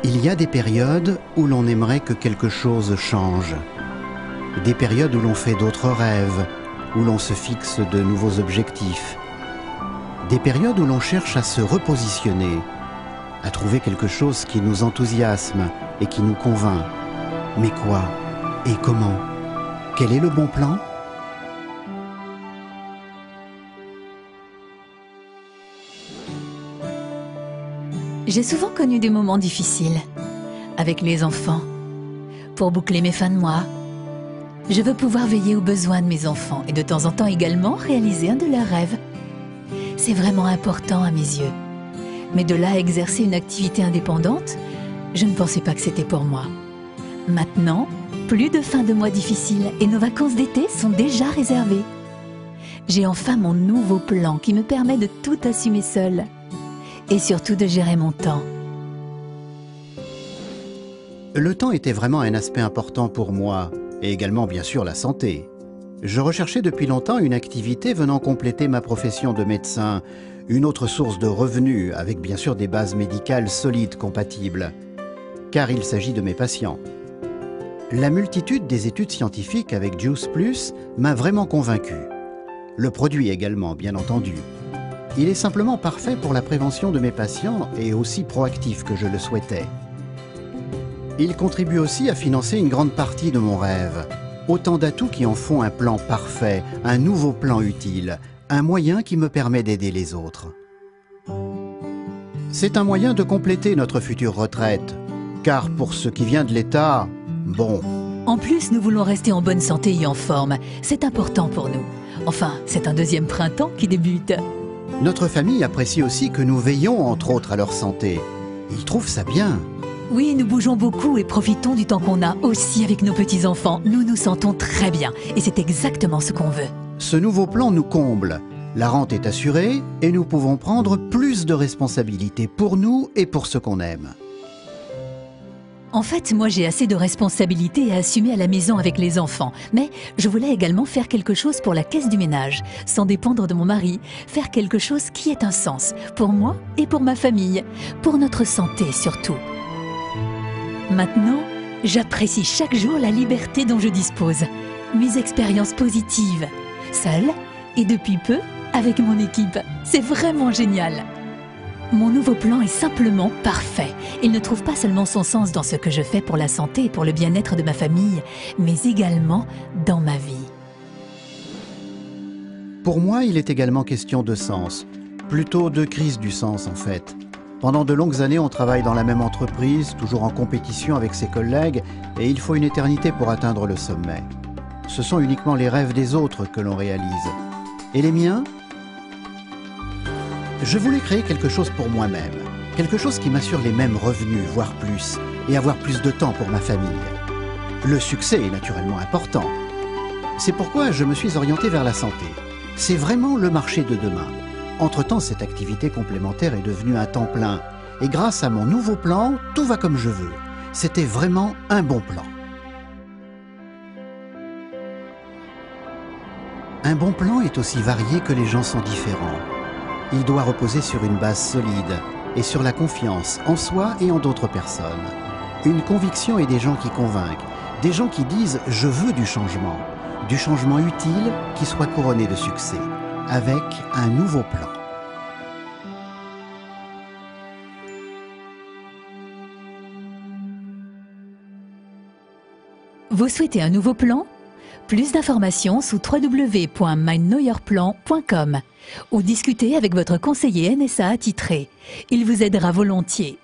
Il y a des périodes où l'on aimerait que quelque chose change. Des périodes où l'on fait d'autres rêves, où l'on se fixe de nouveaux objectifs. Des périodes où l'on cherche à se repositionner, à trouver quelque chose qui nous enthousiasme et qui nous convainc. Mais quoi? Et comment? Quel est le bon plan? J'ai souvent connu des moments difficiles avec les enfants. Pour boucler mes fins de mois, je veux pouvoir veiller aux besoins de mes enfants et de temps en temps également réaliser un de leurs rêves. C'est vraiment important à mes yeux. Mais de là à exercer une activité indépendante, je ne pensais pas que c'était pour moi. Maintenant, plus de fins de mois difficiles et nos vacances d'été sont déjà réservées. J'ai enfin mon nouveau plan qui me permet de tout assumer seule. Et surtout de gérer mon temps. Le temps était vraiment un aspect important pour moi, et également bien sûr la santé. Je recherchais depuis longtemps une activité venant compléter ma profession de médecin, une autre source de revenus, avec bien sûr des bases médicales solides compatibles, car il s'agit de mes patients. La multitude des études scientifiques avec Juice Plus m'a vraiment convaincu. Le produit également, bien entendu. Il est simplement parfait pour la prévention de mes patients et aussi proactif que je le souhaitais. Il contribue aussi à financer une grande partie de mon rêve. Autant d'atouts qui en font un plan parfait, un nouveau plan utile, un moyen qui me permet d'aider les autres. C'est un moyen de compléter notre future retraite, car pour ce qui vient de l'État, bon... En plus, nous voulons rester en bonne santé et en forme. C'est important pour nous. Enfin, c'est un deuxième printemps qui débute. Notre famille apprécie aussi que nous veillons entre autres à leur santé. Ils trouvent ça bien. Oui, nous bougeons beaucoup et profitons du temps qu'on a aussi avec nos petits-enfants. Nous nous sentons très bien et c'est exactement ce qu'on veut. Ce nouveau plan nous comble. La rente est assurée et nous pouvons prendre plus de responsabilités pour nous et pour ceux qu'on aime. En fait, moi j'ai assez de responsabilités à assumer à la maison avec les enfants. Mais je voulais également faire quelque chose pour la caisse du ménage, sans dépendre de mon mari. Faire quelque chose qui ait un sens, pour moi et pour ma famille, pour notre santé surtout. Maintenant, j'apprécie chaque jour la liberté dont je dispose. Mes expériences positives, seule et depuis peu avec mon équipe. C'est vraiment génial. Mon nouveau plan est simplement parfait. Il ne trouve pas seulement son sens dans ce que je fais pour la santé et pour le bien-être de ma famille, mais également dans ma vie. Pour moi, il est également question de sens, plutôt de crise du sens en fait. Pendant de longues années, on travaille dans la même entreprise, toujours en compétition avec ses collègues, et il faut une éternité pour atteindre le sommet. Ce sont uniquement les rêves des autres que l'on réalise. Et les miens ? Je voulais créer quelque chose pour moi-même, quelque chose qui m'assure les mêmes revenus, voire plus, et avoir plus de temps pour ma famille. Le succès est naturellement important. C'est pourquoi je me suis orienté vers la santé. C'est vraiment le marché de demain. Entre-temps, cette activité complémentaire est devenue un temps plein, et grâce à mon nouveau plan, tout va comme je veux. C'était vraiment un bon plan. Un bon plan est aussi varié que les gens sont différents. Il doit reposer sur une base solide et sur la confiance en soi et en d'autres personnes. Une conviction et des gens qui convainquent, des gens qui disent « je veux du changement » utile qui soit couronné de succès, avec un nouveau plan. Vous souhaitez un nouveau plan ? Plus d'informations sous www.myknowyourplan.com ou discutez avec votre conseiller NSA attitré. Il vous aidera volontiers.